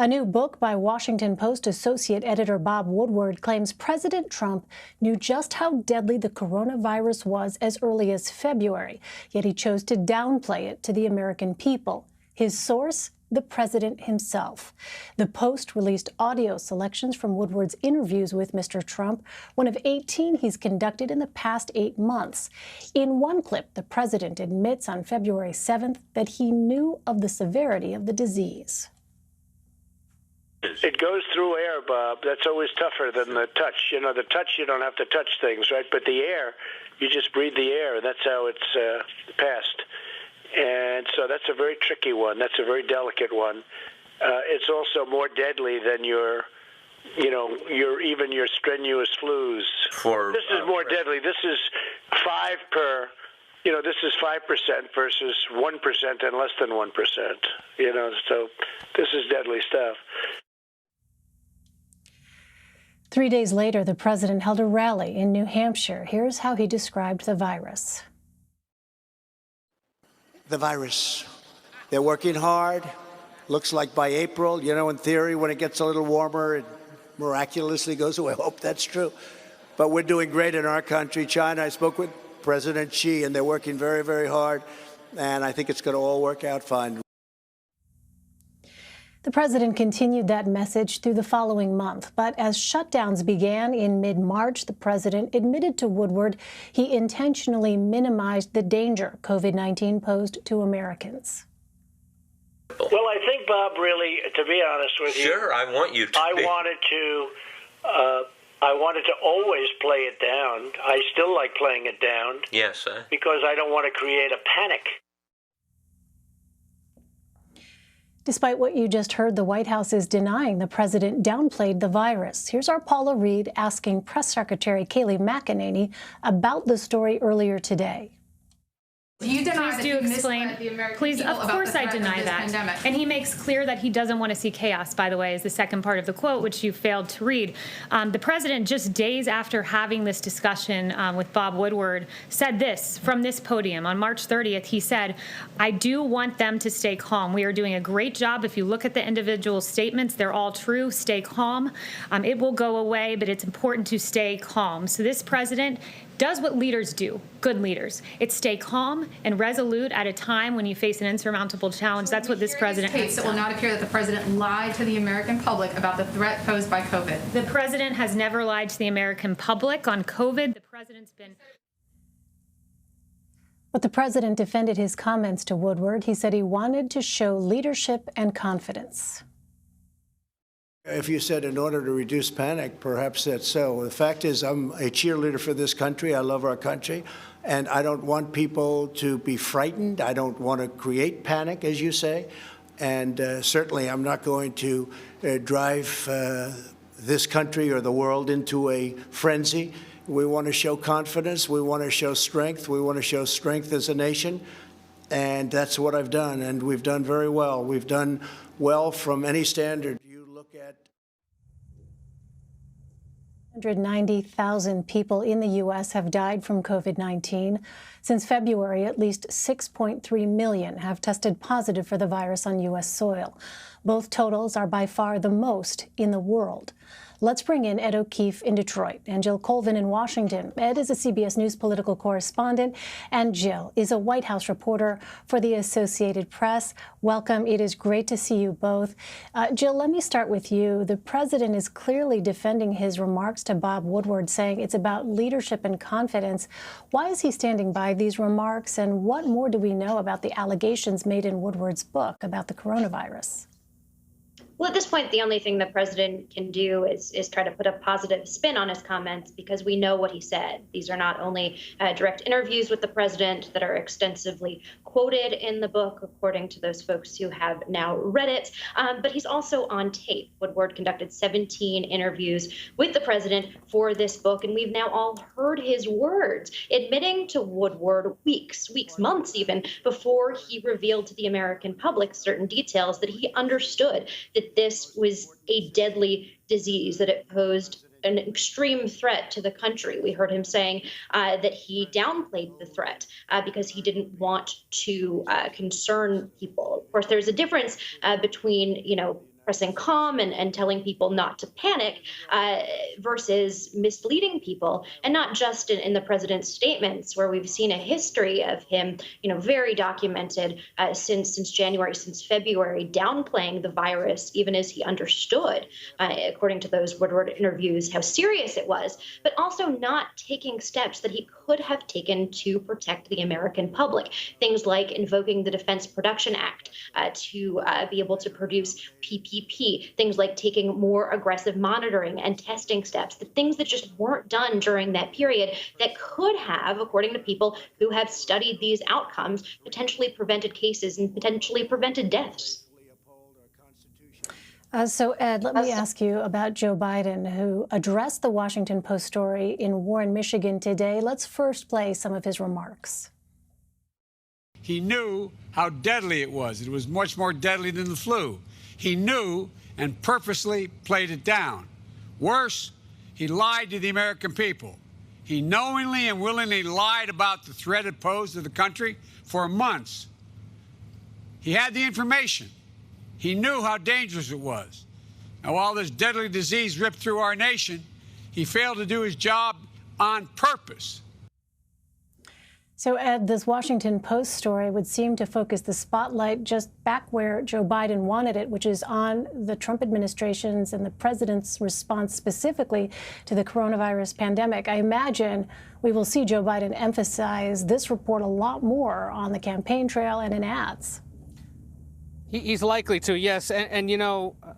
A new book by Washington Post associate editor Bob Woodward claims President Trump knew just how deadly the coronavirus was as early as February, yet he chose to downplay it to the American people. His source? The president himself. The Post released audio selections from Woodward's interviews with Mr. Trump, one of 18 he's conducted in the past 8 months. In one clip, the president admits on February 7th that he knew of the severity of the disease. It goes through air, Bob. That's always tougher than the touch. You know, the touch, you don't have to touch things, right? But the air, you just breathe the air. That's how it's passed. And so that's a very tricky one. That's a very delicate one. It's also more deadly than your strenuous flus. This is more deadly. This is 5 per. This is 5% versus 1% and less than 1%. So this is deadly stuff. 3 days later, the president held a rally in New Hampshire. Here's how he described the virus. The virus. They're working hard. Looks like by April, in theory, when it gets a little warmer, it miraculously goes away. I hope that's true. But we're doing great in our country. China, I spoke with President Xi, and they're working very, very hard. And I think it's going to all work out fine. The president continued that message through the following month. But as shutdowns began in mid-March, the president admitted to Woodward he intentionally minimized the danger COVID-19 posed to Americans. Well, I think, Bob, really, to be honest with you, sure, I want you to. I wanted to always play it down. I still like playing it down. Yes, because I don't want to create a panic. Despite what you just heard, the White House is denying the president downplayed the virus. Here's our Paula Reed asking Press Secretary Kayleigh McEnany about the story earlier today. Do you deny that he misled the American people about the threat of this pandemic? Please, of course I deny that. And he makes clear that he doesn't want to see chaos, by the way, is the second part of the quote, which you failed to read. The president, just days after having this discussion with Bob Woodward, said this from this podium. On March 30th, he said, "I do want them to stay calm. We are doing a great job. If you look at the individual statements, they're all true. Stay calm. It will go away, but it's important to stay calm." So this president does what leaders do, good leaders. It's stay calm and resolute at a time when you face an insurmountable challenge. That's what this president has done. It will not appear that the president lied to the American public about the threat posed by COVID. The president has never lied to the American public on COVID. The president's been... But the president defended his comments to Woodward. He said he wanted to show leadership and confidence. If you said in order to reduce panic, perhaps that's so. The fact is, I'm a cheerleader for this country. I love our country. And I don't want people to be frightened. I don't want to create panic, as you say. And certainly I'm not going to drive this country or the world into a frenzy. We want to show confidence. We want to show strength. We want to show strength as a nation. And that's what I've done. And we've done very well. We've done well from any standard. 190,000 people in the U.S. have died from COVID-19. Since February, at least 6.3 million have tested positive for the virus on U.S. soil. Both totals are by far the most in the world. Let's bring in Ed O'Keefe in Detroit and Jill Colvin in Washington. Ed is a CBS News political correspondent, and Jill is a White House reporter for the Associated Press. Welcome. It is great to see you both. Jill, let me start with you. The president is clearly defending his remarks to Bob Woodward, saying it's about leadership and confidence. Why is he standing by these remarks, and what more do we know about the allegations made in Woodward's book about the coronavirus? Well, at this point, the only thing the president can do is try to put a positive spin on his comments, because we know what he said. These are not only direct interviews with the president that are extensively quoted in the book, according to those folks who have now read it, but he's also on tape. Woodward conducted 17 interviews with the president for this book, and we've now all heard his words, admitting to Woodward weeks, months even, before he revealed to the American public certain details that he understood that this was a deadly disease, that it posed an extreme threat to the country. We heard him saying that he downplayed the threat because he didn't want to concern people. Of course, there's a difference between, pressing calm and telling people not to panic versus misleading people, and not just in the president's statements, where we've seen a history of him, very documented since January, since February, downplaying the virus, even as he understood, according to those Woodward interviews, how serious it was, but also not taking steps that he could have taken to protect the American public. Things like invoking the Defense Production Act to be able to produce PPP, things like taking more aggressive monitoring and testing steps, the things that just weren't done during that period that could have, according to people who have studied these outcomes, potentially prevented cases and potentially prevented deaths. So, Ed, let me ask you about Joe Biden, who addressed the Washington Post story in Warren, Michigan today. Let's first play some of his remarks. He knew how deadly it was. It was much more deadly than the flu. He knew and purposely played it down. Worse, he lied to the American people. He knowingly and willingly lied about the threat it posed to the country for months. He had the information. He knew how dangerous it was. Now, while this deadly disease ripped through our nation, he failed to do his job on purpose. So, Ed, this Washington Post story would seem to focus the spotlight just back where Joe Biden wanted it, which is on the Trump administration's and the president's response specifically to the coronavirus pandemic. I imagine we will see Joe Biden emphasize this report a lot more on the campaign trail and in ads. He's likely to, yes. And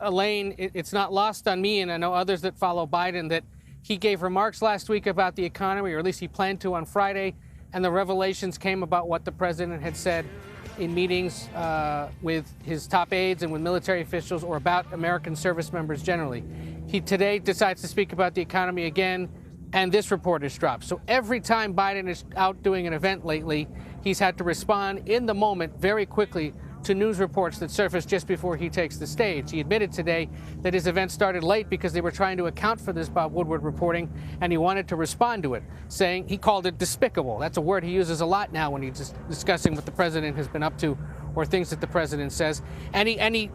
Elaine, it's not lost on me, and I know others that follow Biden, that he gave remarks last week about the economy, or at least he planned to on Friday, and the revelations came about what the president had said in meetings with his top aides and with military officials, or about American service members generally. He today decides to speak about the economy again, and this report is dropped. So every time Biden is out doing an event lately, he's had to respond in the moment very quickly to news reports that surfaced just before he takes the stage. He admitted today that his event started late because they were trying to account for this Bob Woodward reporting, and he wanted to respond to it, saying he called it despicable. That's a word he uses a lot now when he's discussing what the president has been up to or things that the president says. And he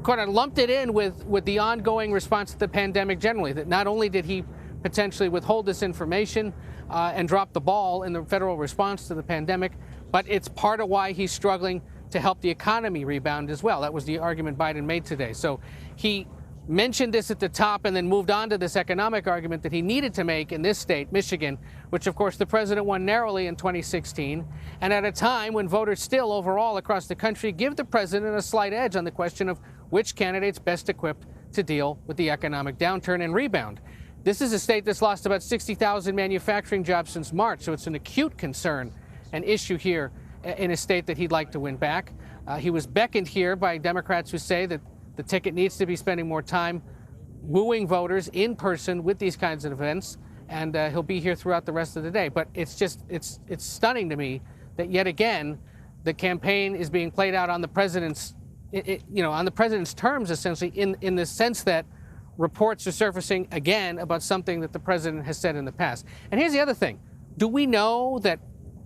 kind of lumped it in with the ongoing response to the pandemic generally, that not only did he potentially withhold this information and drop the ball in the federal response to the pandemic, but it's part of why he's struggling to help the economy rebound as well. That was the argument Biden made today. So he mentioned this at the top and then moved on to this economic argument that he needed to make in this state, Michigan, which of course the president won narrowly in 2016, and at a time when voters still overall across the country give the president a slight edge on the question of which candidate's best equipped to deal with the economic downturn and rebound. This is a state that's lost about 60,000 manufacturing jobs since March, so it's an acute concern, an issue here in a state that he'd like to win back. He was beckoned here by Democrats who say that the ticket needs to be spending more time wooing voters in person with these kinds of events, and he'll be here throughout the rest of the day. But it's stunning to me that yet again the campaign is being played out on the president's, on the president's terms, essentially, in the sense that reports are surfacing again about something that the president has said in the past. And here's the other thing: do we know that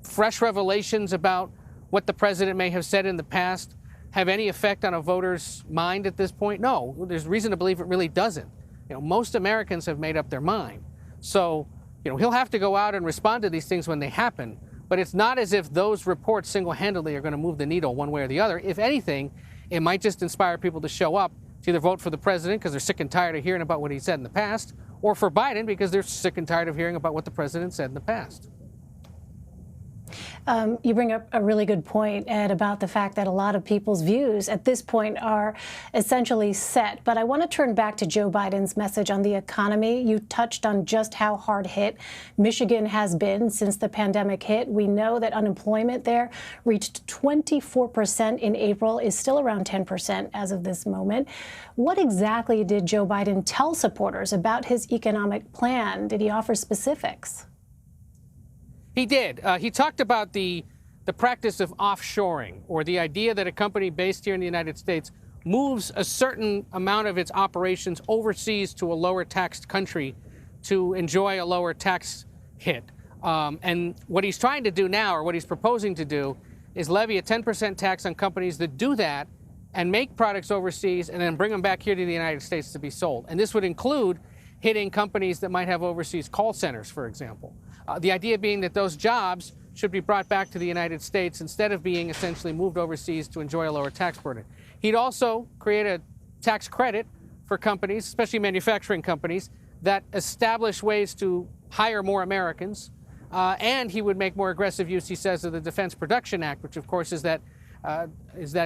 fresh revelations about what the president may have said in the past have any effect on a voter's mind at this point? No, there's reason to believe it really doesn't. Most Americans have made up their mind. So, he'll have to go out and respond to these things when they happen. But it's not as if those reports single-handedly are going to move the needle one way or the other. If anything, it might just inspire people to show up to either vote for the president because they're sick and tired of hearing about what he said in the past, or for Biden because they're sick and tired of hearing about what the president said in the past. You bring up a really good point, Ed, about the fact that a lot of people's views at this point are essentially set. But I want to turn back to Joe Biden's message on the economy. You touched on just how hard hit Michigan has been since the pandemic hit. We know that unemployment there reached 24% in April, is still around 10% as of this moment. What exactly did Joe Biden tell supporters about his economic plan? Did he offer specifics? He did. He talked about the practice of offshoring, or the idea that a company based here in the United States moves a certain amount of its operations overseas to a lower taxed country to enjoy a lower tax hit. And what he's trying to do now, or what he's proposing to do, is levy a 10% tax on companies that do that and make products overseas and then bring them back here to the United States to be sold. And this would include hitting companies that might have overseas call centers, for example. The idea being that those jobs should be brought back to the United States instead of being essentially moved overseas to enjoy a lower tax burden. He'd also create a tax credit for companies, especially manufacturing companies, that establish ways to hire more Americans. And he would make more aggressive use, he says, of the Defense Production Act, which of course is that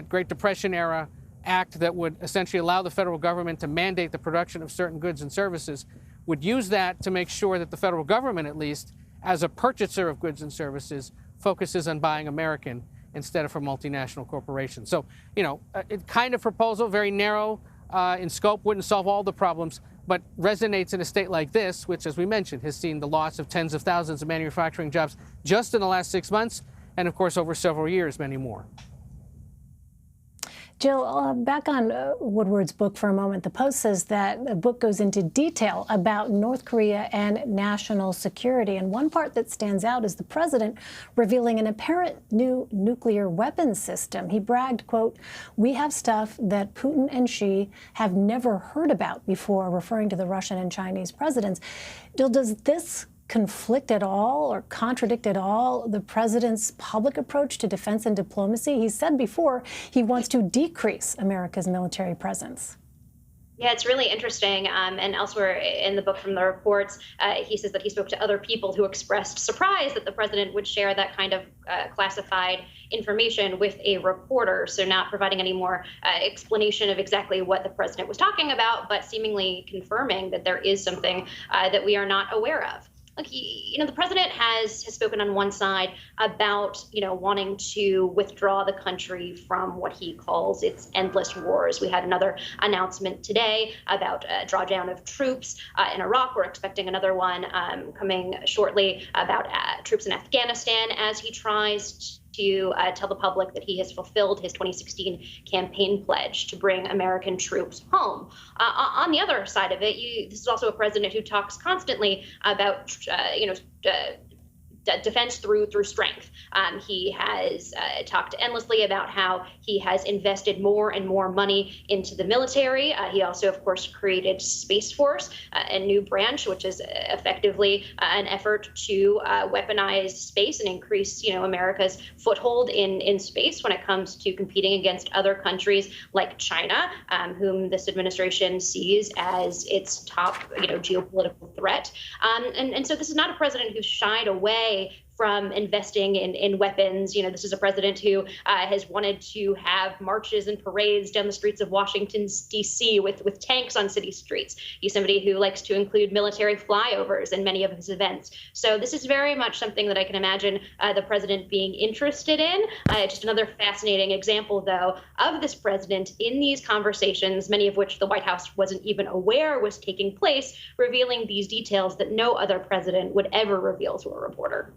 Great Depression era act that would essentially allow the federal government to mandate the production of certain goods and services, would use that to make sure that the federal government, at least, as a purchaser of goods and services, focuses on buying American instead of from multinational corporations. So, you know, it kind of proposal, very narrow in scope, wouldn't solve all the problems, but resonates in a state like this, which, as we mentioned, has seen the loss of tens of thousands of manufacturing jobs just in the last 6 months, and of course, over several years, many more. Jill, back on Woodward's book for a moment. The Post says that the book goes into detail about North Korea and national security. And one part that stands out is the president revealing an apparent new nuclear weapons system. He bragged, quote, "We have stuff that Putin and Xi have never heard about before," referring to the Russian and Chinese presidents. Jill, does this conflict at all or contradict at all the president's public approach to defense and diplomacy? He said before he wants to decrease America's military presence. Yeah, it's really interesting. And elsewhere in the book from the reports, he says that he spoke to other people who expressed surprise that the president would share that kind of classified information with a reporter. So not providing any more explanation of exactly what the president was talking about, but seemingly confirming that there is something that we are not aware of. Look, the president has spoken on one side about, wanting to withdraw the country from what he calls its endless wars. We had another announcement today about a drawdown of troops in Iraq. We're expecting another one coming shortly about troops in Afghanistan as he tries to tell the public that he has fulfilled his 2016 campaign pledge to bring American troops home. On the other side of it, this is also a president who talks constantly about, defense through strength. He has talked endlessly about how he has invested more and more money into the military. He also, of course, created Space Force, a new branch, which is effectively an effort to weaponize space and increase, America's foothold in space when it comes to competing against other countries like China, whom this administration sees as its top, geopolitical threat. And so this is not a president who shied away from investing in weapons. This is a president who has wanted to have marches and parades down the streets of Washington, D.C. with tanks on city streets. He's somebody who likes to include military flyovers in many of his events. So this is very much something that I can imagine the president being interested in. Just another fascinating example, though, of this president in these conversations, many of which the White House wasn't even aware was taking place, revealing these details that no other president would ever reveal to a reporter.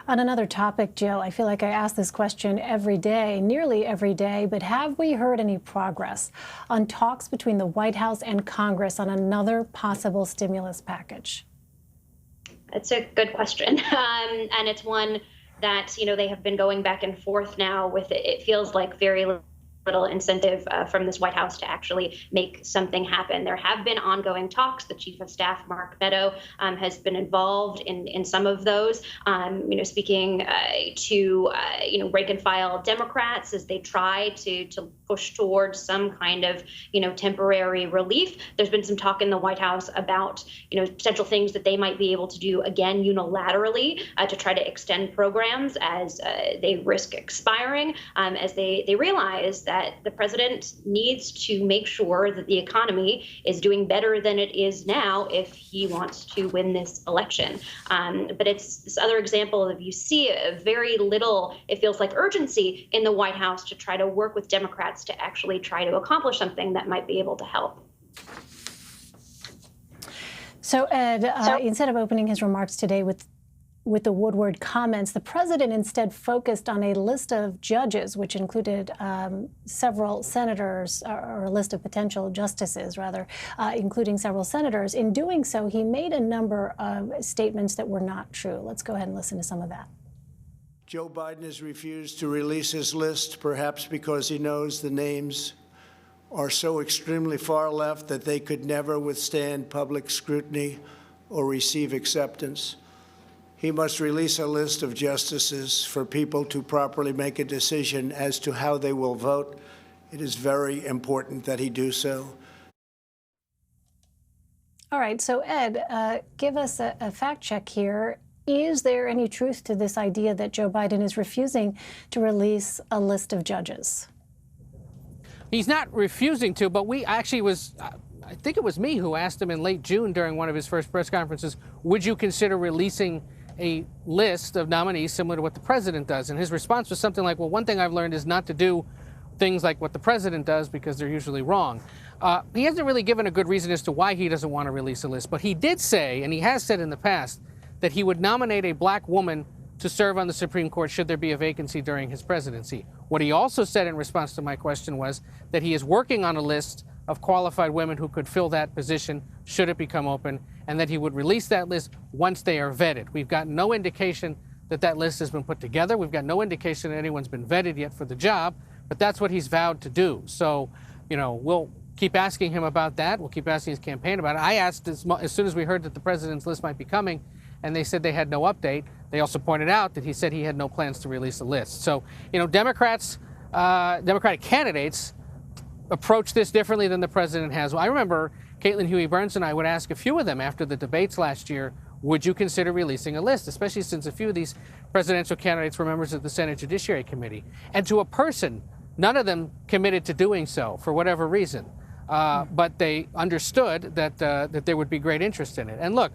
On another topic, Jill, I feel like I ask this question every day, nearly every day, but have we heard any progress on talks between the White House and Congress on another possible stimulus package? That's a good question. And it's one that, they have been going back and forth now with, it feels like very little incentive from this White House to actually make something happen. There have been ongoing talks. The Chief of Staff, Mark Meadow, has been involved in some of those, speaking to rank and file Democrats as they try to push towards some kind of, temporary relief. There's been some talk in the White House about, potential things that they might be able to do again unilaterally to try to extend programs as they risk expiring, as they realize that the president needs to make sure that the economy is doing better than it is now if he wants to win this election. But it's this other example of you see a very little, it feels like, urgency in the White House to try to work with Democrats to actually try to accomplish something that might be able to help. So, Ed, instead of opening his remarks today with the Woodward comments, the president instead focused on a list of judges, which included several senators, or a list of potential justices, rather, including several senators. In doing so, he made a number of statements that were not true. Let's go ahead and listen to some of that. Joe Biden has refused to release his list, perhaps because he knows the names are so extremely far left that they could never withstand public scrutiny or receive acceptance. He must release a list of justices for people to properly make a decision as to how they will vote. It is very important that he do so. All right, so Ed, give us a fact check here. Is there any truth to this idea that Joe Biden is refusing to release a list of judges? He's not refusing to, but I think it was me who asked him in late June during one of his first press conferences, would you consider releasing a list of nominees similar to what the president does? And his response was something like, well, one thing I've learned is not to do things like what the president does because they're usually wrong. He hasn't really given a good reason as to why he doesn't want to release a list, but he did say, and he has said in the past, that he would nominate a black woman to serve on the Supreme Court should there be a vacancy during his presidency. What he also said in response to my question was that he is working on a list of qualified women who could fill that position should it become open, and that he would release that list once they are vetted. We've got no indication that that list has been put together. We've got no indication that anyone's been vetted yet for the job, but that's what he's vowed to do. So, we'll keep asking him about that. We'll keep asking his campaign about it. I asked as soon as we heard that the president's list might be coming, and they said they had no update. They also pointed out that he said he had no plans to release a list. So, Democratic candidates approach this differently than the president has. Well, I remember Caitlin Huey Burns and I would ask a few of them after the debates last year, would you consider releasing a list, especially since a few of these presidential candidates were members of the Senate Judiciary Committee. And to a person, none of them committed to doing so for whatever reason. But they understood that there would be great interest in it. And look,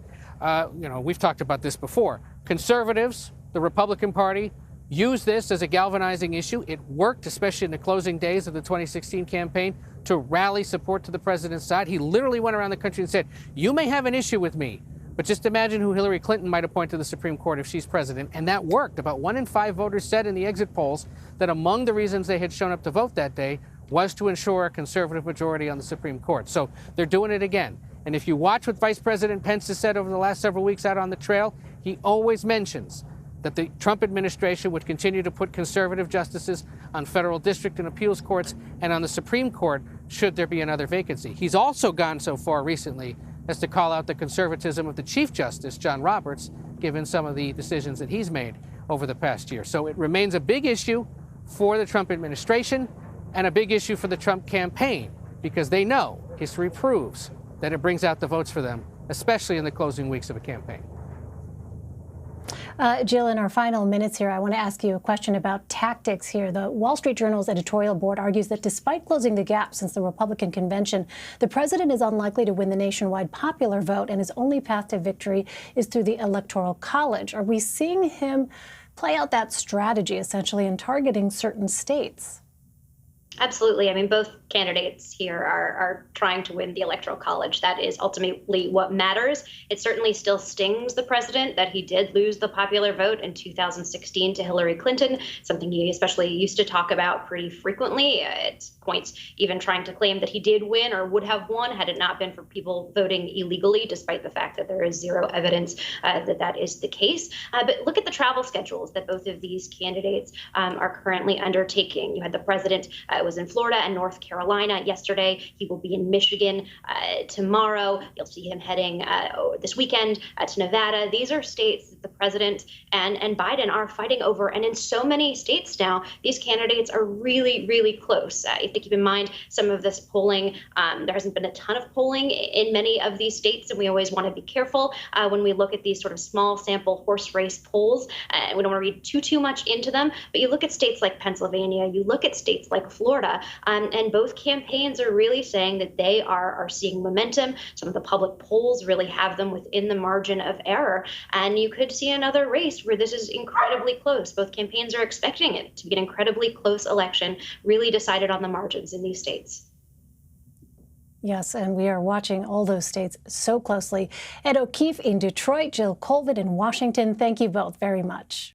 we've talked about this before. Conservatives, the Republican Party, used this as a galvanizing issue. It worked, especially in the closing days of the 2016 campaign, to rally support to the president's side. He literally went around the country and said, you may have an issue with me, but just imagine who Hillary Clinton might appoint to the Supreme Court if she's president. And that worked. About 1 in 5 voters said in the exit polls that among the reasons they had shown up to vote that day was to ensure a conservative majority on the Supreme Court. So they're doing it again. And if you watch what Vice President Pence has said over the last several weeks out on the trail, he always mentions that the Trump administration would continue to put conservative justices on federal district and appeals courts and on the Supreme Court should there be another vacancy. He's also gone so far recently as to call out the conservatism of the Chief Justice, John Roberts, given some of the decisions that he's made over the past year. So it remains a big issue for the Trump administration and a big issue for the Trump campaign, because they know history proves that it brings out the votes for them, especially in the closing weeks of a campaign. Jill, in our final minutes here, I want to ask you a question about tactics here. The Wall Street Journal's editorial board argues that despite closing the gap since the Republican convention, the president is unlikely to win the nationwide popular vote, and his only path to victory is through the Electoral College. Are we seeing him play out that strategy, essentially, in targeting certain states? Absolutely. I mean, both candidates here are trying to win the Electoral College. That is ultimately what matters. It certainly still stings the president that he did lose the popular vote in 2016 to Hillary Clinton, something he especially used to talk about pretty frequently. At points even trying to claim that he did win or would have won had it not been for people voting illegally, despite the fact that there is zero evidence that that is the case. But look at the travel schedules that both of these candidates are currently undertaking. You had the president was in Florida and North Carolina yesterday. He will be in Michigan tomorrow. You'll see him heading this weekend to Nevada. These are states that the president and Biden are fighting over. And in so many states now, these candidates are really, really close. If they keep in mind some of this polling, there hasn't been a ton of polling in many of these states, and we always want to be careful when we look at these sort of small sample horse race polls. We don't want to read too much into them, but you look at states like Pennsylvania, you look at states like Florida, and both campaigns are really saying that they are seeing momentum. Some of the public polls really have them within the margin of error, and you could see another race where this is incredibly close. Both campaigns are expecting it to be an incredibly close election, really decided on the margins in these states. Yes, and we are watching all those states so closely. Ed O'Keefe in Detroit, Jill Colvin in Washington, thank you both very much.